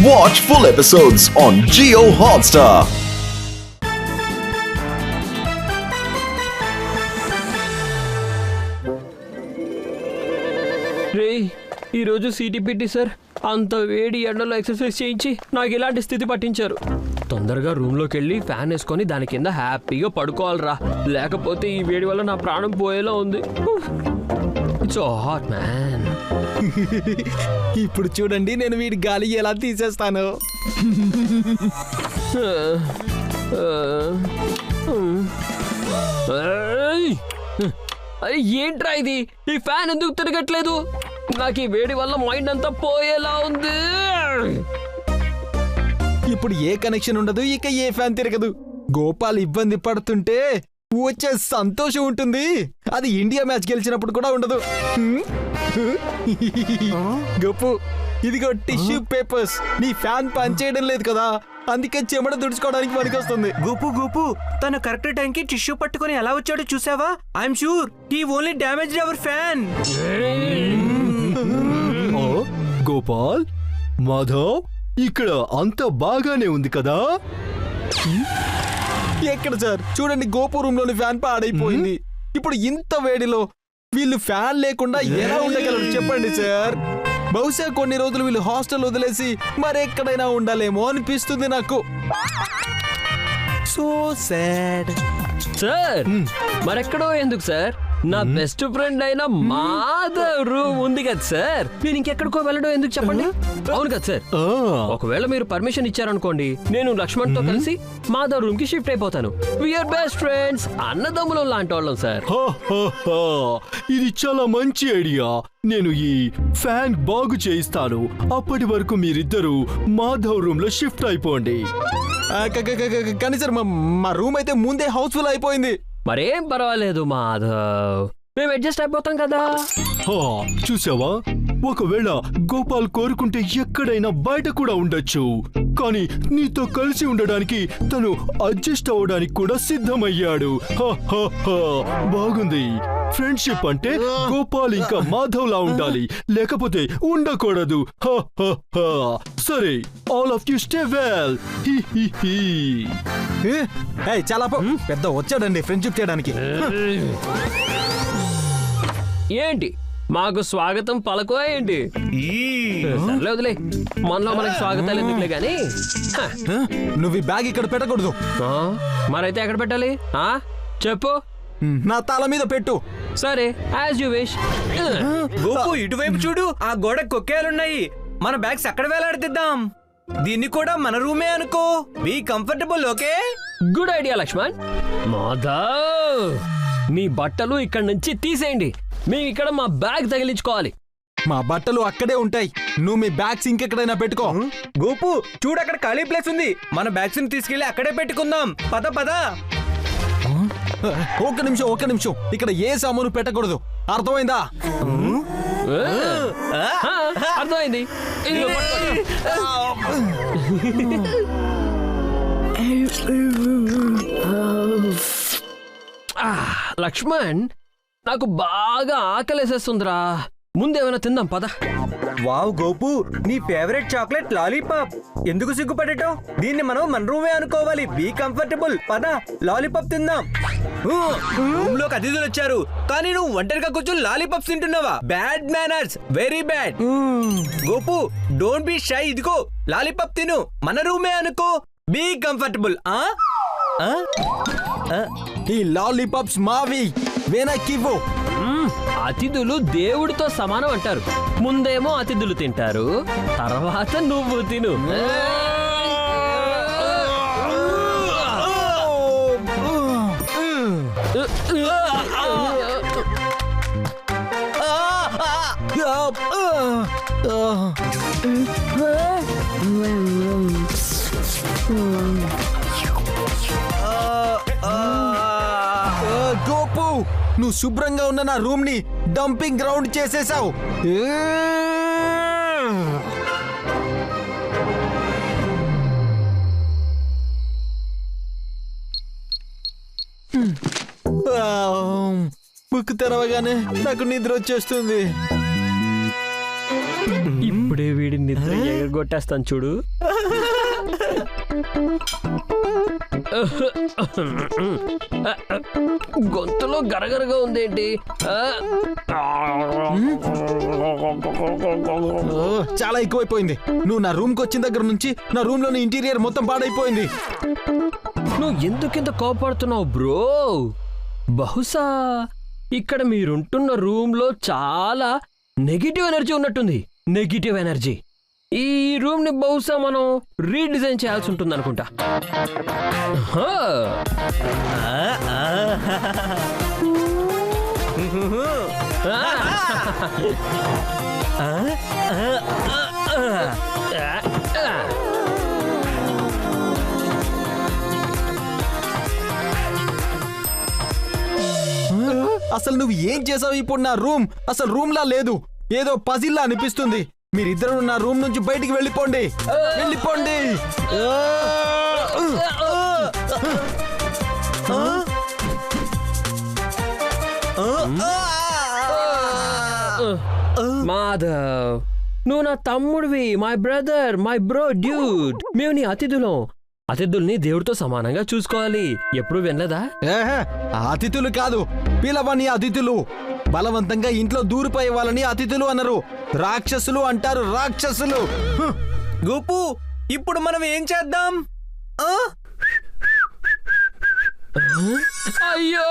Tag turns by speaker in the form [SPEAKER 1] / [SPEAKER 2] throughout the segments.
[SPEAKER 1] Watch full episodes on Jio Hotstar.
[SPEAKER 2] రే ఈరోజు సిటిపిటి sir అంత వేడి ఎండలో ఎక్సర్సైజ్ చేయించి నాకు ఇలాంటి స్థితి పట్టించారు. తొందరగా రూమ్లోకి వెళ్ళి ఫ్యాన్ వేసుకొని దాని కింద హ్యాపీగా పడుకోవాలరా, లేకపోతే ఈ వేడి వల్ల నా ప్రాణం పోయేలా ఉంది. It's hot man.
[SPEAKER 3] ఇప్పుడు చూడండి నేను వీడి గాలి ఎలా తీసేస్తాను.
[SPEAKER 2] ఏంట్రా ఇది? ఈ ఫ్యాన్ ఎందుకు తిరగట్లేదు? నాకు ఈ వేడి వల్ల మైండ్ అంతా పోయేలా ఉంది.
[SPEAKER 3] ఇప్పుడు ఏ కనెక్షన్ ఉండదు, ఇక ఏ ఫ్యాన్ తిరగదు. గోపాల్ ఇబ్బంది పడుతుంటే వచ్చే సంతోషం ఉంటుంది, అది ఇండియా మ్యాచ్ గెలిచినప్పుడు కూడా ఉండదు. గోపు, ఇదిగో టిష్యూ పేపర్స్. నీ ఫ్యాన్ పనిచేయడం లేదు కదా, అందుకే చెమట తుడుచుకోవడానికి పనికొస్తుంది.
[SPEAKER 4] గోపు గోపు, తను కరెక్ట్ టైంకి టిష్యూ పట్టుకుని ఎలా వచ్చాడో చూసావా? I'm sure he only damaged our fan.
[SPEAKER 5] Gopal, Madhav, ఇక్కడ అంత బాగానే ఉంది కదా?
[SPEAKER 3] ఎక్కడ సార్? చూడండి, గోపు రూమ్ లోని ఫ్యాన్ పాడైపోయింది. ఇప్పుడు ఇంత వేడిలో వీళ్ళు ఫ్యాన్ లేకుండా ఎలా ఉండగలరు చెప్పండి సార్? బహుశా కొన్ని రోజులు వీళ్ళు హాస్టల్ వదిలేసి మరెక్కడైనా ఉండాలేమో అనిపిస్తుంది నాకు. So sad.
[SPEAKER 2] సార్ మరెక్కడో ఎందుకు సార్? నా బెస్ట్ ఫ్రెండ్ అయిన మాధవ్ రూమ్ ఉంది కదా సార్, నేను ఇంకెక్కడికో వెళ్ళడం ఎందుకు చెప్పండి? అవును కదా సార్? ఒకవేళ మీరు పర్మిషన్ ఇచ్చారనుకోండి, నేను లక్ష్మణ్ తో కలిసి మాధవ్ రూమ్ కి షిఫ్ట్ అయిపోతాను. వీఆర్ బెస్ట్ ఫ్రెండ్స్, అన్నదమ్ములం లాంటి వాళ్ళం సార్.
[SPEAKER 5] ఇది చాలా మంచి ఐడియా. నేను ఈ ఫ్యాన్ బాగు చేయిస్తాను. అప్పటి వరకు మీరిద్దరూ మాధవ్ రూమ్ లో షిఫ్ట్ అయిపోండి.
[SPEAKER 3] కానీ సార్ మా రూమ్ అయితే ముందే హౌస్ఫుల్ అయిపోయింది.
[SPEAKER 2] మరేం పర్వాలేదు మాధవ్, మేము అడ్జస్ట్ అయిపోతాం కదా.
[SPEAKER 5] చూసావా, ఒకవేళ గోపాల్ కోరుకుంటే ఎక్కడైనా బయట కూడా ఉండొచ్చు, కానీ నీతో కలిసి ఉండడానికి తను అడ్జస్ట్ అవ్వడానికి కూడా సిద్ధమయ్యాడు. బాగుంది. ఫ్రెండ్షిప్ అంటే గోపాల్ ఇంకా మాధవ్ లా ఉండాలి, లేకపోతే ఉండకూడదు. సరే, all of you stay well.
[SPEAKER 3] చాలా పెద్ద వచ్చాడండి ఫ్రెండ్షిప్ చేయడానికి.
[SPEAKER 2] ఏంటి మాకు స్వాగతం పలకో ఏంటి? సర్లే వదిలే, మనలో మనకి స్వాగతాలు ఎందుకులే గాని.
[SPEAKER 3] నువ్వు ఈ బ్యాగ్ ఇక్కడ పెట్టకూడదు.
[SPEAKER 2] మరైతే ఎక్కడ పెట్టాలి చెప్పు?
[SPEAKER 3] నా తల మీద పెట్టు.
[SPEAKER 2] సరే, యాజ్ యు విష్.
[SPEAKER 4] గోపు, ఇటువైపు చూడు, ఆ గోడ కొక్కేలున్నాయి. మన బ్యాగ్స్ అక్కడ వేలాడిద్దాం. దీన్ని కూడా మన రూమే అనుకో. Be comfortable. Okay,
[SPEAKER 2] good idea Lakshman. Madhav, మీ బట్టలు ఇక్కడ నుంచి తీసేయండి, మేము ఇక్కడ మా బ్యాగ్ తగిలించుకోవాలి.
[SPEAKER 3] మా బట్టలు అక్కడే ఉంటాయి, నువ్వు మీ బ్యాగ్స్ ఇంకెక్కడైనా పెట్టుకో.
[SPEAKER 4] గోపు చూడు, అక్కడ ఖాళీ ప్లేస్ ఉంది. మన బ్యాగ్స్ ని తీసుకెళ్లి అక్కడే పెట్టుకుందాం. పద పద.
[SPEAKER 3] ఒక్క నిమిషం, ఇక్కడ ఏ సామాను పెట్టకూడదు, అర్థమైందా?
[SPEAKER 2] అర్థమైంది. లక్ష్మణ్, నాకు బాగా ఆకలేసేస్తుందిరా, ముందేమైనా తిందాం పద.
[SPEAKER 4] వావ్ గోపు, నీ ఫేవరెట్ చాక్లెట్ లాలీపాప్. ఎందుకు సిగ్గుపడటం? దీన్ని మనం మన రూమే అనుకోవాలి. Be comfortable. పద, లాలీపాప్ తిందాం. రూమ్ లోకి అతిథులు వచ్చారు, కానీ నువ్వు ఒంటరిగా కూర్చొని లాలీపాప్స్ తింటున్నావా? Bad manners, very bad. Gopu, don't be shy. ఇదిగో లాలీపాప్ తిను, మన రూమే అనుకో. Be comfortable.
[SPEAKER 3] ఈ లాలీపాప్స్ మావి, వెనక్కివ్వు.
[SPEAKER 2] అతిథులు దేవుడితో సమానం అంటారు. ముందేమో అతిథులు తింటారు, తర్వాత నువ్వు తిను.
[SPEAKER 3] గోపు, నువ్వు శుభ్రంగా ఉన్న నా రూమ్ ని డంపింగ్ గ్రౌండ్ చేసేసావు. బుక్ తెరవగానే నాకు నిద్ర వచ్చేస్తుంది.
[SPEAKER 2] ఇప్పుడే వీడి నిద్ర ఎగరగొట్టేస్తాను చూడు. గొంతులో గరగరగా ఉందేంటి?
[SPEAKER 3] చాలా ఎక్కువైపోయింది. నువ్వు నా రూమ్ కి వచ్చిన దగ్గర నుంచి నా రూమ్ లోని ఇంటీరియర్ మొత్తం పాడైపోయింది.
[SPEAKER 2] నువ్వు ఎందుకింత కోపడుతున్నావు బ్రో? బహుశా ఇక్కడ మీరుంటున్న రూమ్ లో చాలా నెగిటివ్ ఎనర్జీ ఉన్నట్టుంది. Negative energy. ఈ రూమ్ ని బహుశా మనం రీడిజైన్ చేయాల్సి ఉంటుంది అనుకుంటా.
[SPEAKER 3] అసలు నువ్వు ఏం చేసావు? ఇప్పుడు నా రూమ్ అసలు రూమ్ లా లేదు, ఏదో పజిల్లా అనిపిస్తుంది. మీరిద్దరు నా రూమ్ నుంచి బయటికి వెళ్ళిపోండి, వెళ్ళిపోండి.
[SPEAKER 2] మాధవ్, నువ్వు నా తమ్ముడివి, my brother, my bro dude. మేము నీ అతిథుల్ని దేవుడితో సమానంగా చూసుకోవాలి. ఎప్పుడు వినలేదా?
[SPEAKER 3] అతిథులు కాదు, పిలవని అతిథులు. బలవంతంగా ఇంట్లో దూరిపోయే వాళ్ళని అతిథులు అనరు, రాక్షసులు అంటారు, రాక్షసులు.
[SPEAKER 4] గోపు, ఇప్పుడు మనం ఏం చేద్దాం?
[SPEAKER 2] అయ్యో,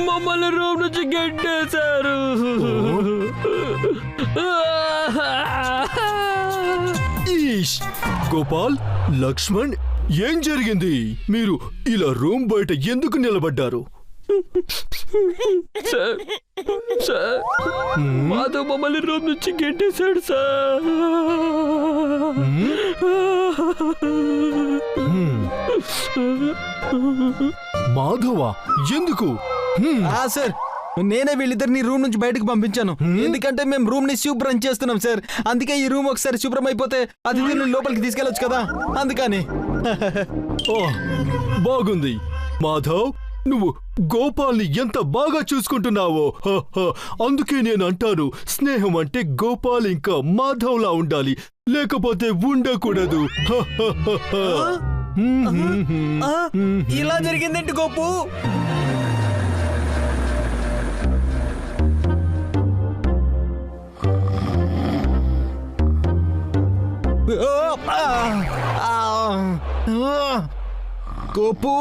[SPEAKER 2] మమ్మల్ని రూమ్ నుంచి గెంటేశారు.
[SPEAKER 5] ఈష్! గోపాల్, లక్ష్మణ్, ఏం జరిగింది? మీరు ఇలా రూమ్ బయట ఎందుకు నిలబడ్డారు?
[SPEAKER 2] సార్, మాధవ్ మమ్మల్ని రూమ్ నుంచి గెంటేశాడు సార్.
[SPEAKER 5] మాధవా, ఎందుకు?
[SPEAKER 3] సార్, నేనే వీళ్ళిద్దరిని రూమ్ నుంచి బయటకు పంపించాను. ఎందుకంటే మేము రూమ్ ని శుభ్రం చేస్తున్నాం సార్. అందుకే ఈ రూమ్ ఒకసారి శుభ్రం అయిపోతే అతిథుల్ని లోపలికి తీసుకెళ్లొచ్చు కదా, అందుకని.
[SPEAKER 5] బాగుంది మాధవ్, నువ్వు గోపాల్ని ఎంత బాగా చూసుకుంటున్నావో. అందుకే నేను అంటాను, స్నేహం అంటే గోపాల్ ఇంకా మాధవ్లా ఉండాలి, లేకపోతే ఉండకూడదు.
[SPEAKER 4] ఇలా జరిగిందేంటి గోపు?
[SPEAKER 3] గోపు,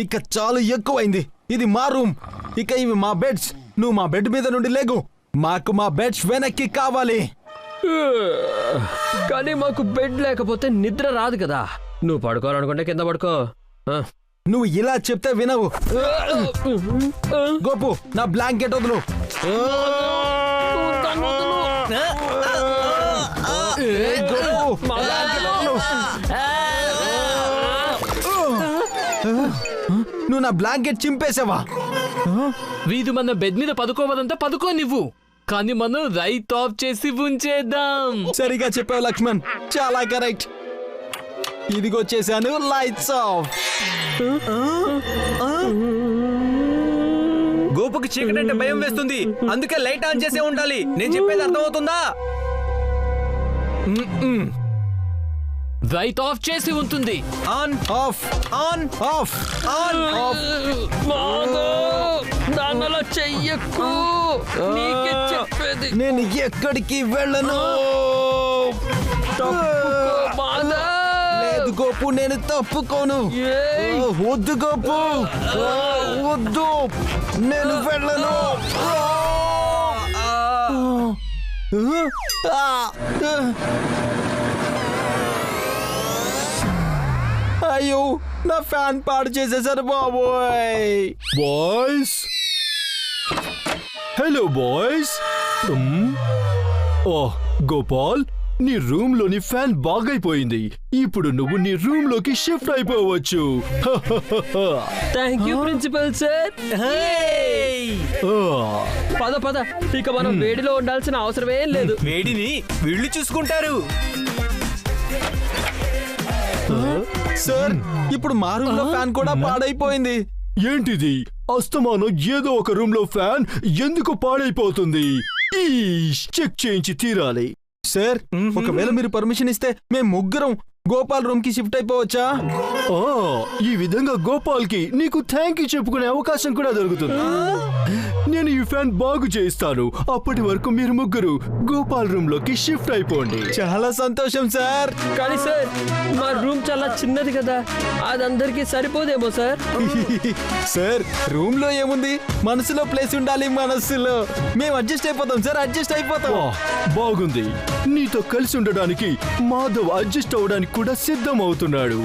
[SPEAKER 3] ఇక చాలు, ఎక్కువైంది. ఇది మా రూమ్, ఇక ఇవి మా బెడ్స్. నువ్వు మా బెడ్ మీద నుండి లేగు. మాకు మా బెడ్స్ వెనక్కి కావాలి.
[SPEAKER 2] కానీ మాకు బెడ్ లేకపోతే నిద్ర రాదు కదా. నువ్వు పడుకోవాలనుకుంటే కింద పడుకో.
[SPEAKER 3] నువ్వు ఇలా చెప్తే వినవు. గోపు, నా బ్లాంకెట్ వదులు. నువ్వు నా బ్లాంకెట్ చింపేసావా?
[SPEAKER 6] వీధి మన బెడ్ మీద పడుకోవదంతా పడుకో నువ్వు, కానీ మనం రైట్ ఆఫ్ చేసి ఉంచేద్దాం.
[SPEAKER 3] సరిగా చెప్పావు లక్ష్మణ్, చాలా కరెక్ట్. ఇదిగో చేశాను, లైట్స్ ఆఫ్.
[SPEAKER 4] గోపుకి చీకటి అంటే భయం వేస్తుంది, అందుకే లైట్ ఆన్ చేసే ఉండాలి. నేను చెప్పేది అర్థమవుతుందా?
[SPEAKER 6] రైట్ ఆఫ్ చేసి ఉంటుంది.
[SPEAKER 4] On
[SPEAKER 3] off
[SPEAKER 4] on
[SPEAKER 3] off
[SPEAKER 4] on
[SPEAKER 3] off.
[SPEAKER 2] దానిలో చెయ్యకు, నీకే చెప్పేది.
[SPEAKER 3] నేను ఎక్కడికి వెళ్ళను. లేదు గోపు, నేను తప్పుకోను. వద్దు గోపు, వద్దు, నేను వెళ్ళను. అయ్యో, నా ఫ్యాన్ పాడు చేసేసారు బాబోయ్.
[SPEAKER 5] Boys, hello boys. ఓ గోపాల్, నీ రూమ్ లోని ఫ్యాన్ బాగైపోయింది. ఇప్పుడు నువ్వు నీ రూమ్ లోకి షిఫ్ట్ అయిపోవచ్చు.
[SPEAKER 2] Thank you principal sir. పద పద, ఇక మనం వేడిలో ఉండాల్సిన అవసరమే లేదు.
[SPEAKER 4] వేడిని వీళ్ళు చూసుకుంటారు.
[SPEAKER 3] సార్, ఇప్పుడు మా రూమ్ లో ఫ్యాన్ కూడా పాడైపోయింది.
[SPEAKER 5] ఏంటిది? అస్తమానం ఏదో ఒక రూమ్ లో ఫ్యాన్ ఎందుకు పాడైపోతుంది? చెక్ చేయించి తీరాలి.
[SPEAKER 3] సార్ ఒకవేళ మీరు పర్మిషన్ ఇస్తే మేము ముగ్గురం గోపాల్ రూమ్ కి షిఫ్ట్ అయిపోవచ్చా?
[SPEAKER 5] ఆ, ఈ విధంగా గోపాల్కి నీకు థ్యాంక్ యూ చెప్పుకునే అవకాశం కూడా దొరుకుతుంది. నేను ఈ ఫ్యాన్ బాగు చేయిస్తాను. అప్పటి వరకు మీరు ముగ్గురు గోపాల్ రూమ్ లోకి షిఫ్ట్ అయిపోండి.
[SPEAKER 3] చాలా సంతోషం సార్.
[SPEAKER 2] కానీ సార్ మా రూమ్ చాలా చిన్నది కదా, అది అందరికీ సరిపోదేమో సార్.
[SPEAKER 3] సార్ రూమ్ లో ఏముంది, మనసులో ప్లేస్ ఉండాలి. మనసులో మేము అడ్జస్ట్ అయిపోతాం సార్, అడ్జస్ట్ అయిపోతాం.
[SPEAKER 5] వాహ్, బాగుంది. నీతో కలిసి ఉండడానికి మాధవ్ అడ్జస్ట్ అవడానికి కూడా సిద్ధం అవుతున్నాడు.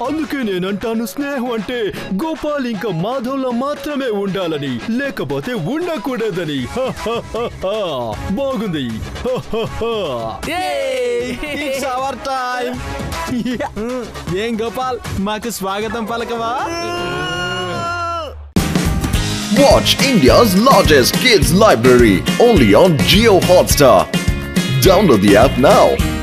[SPEAKER 5] అందుకే నేనంటాను, స్నేహం అంటే గోపాల్ ఇంకా మాధవ్లో మాత్రమే ఉండాలని, లేకపోతే ఉండకూడదని. బాగుంది.
[SPEAKER 3] It's our time. ఏం గోపాల్, మాకు స్వాగతం పలకవా?
[SPEAKER 1] Watch India's largest kids library only on Jio Hotstar. Download the app now.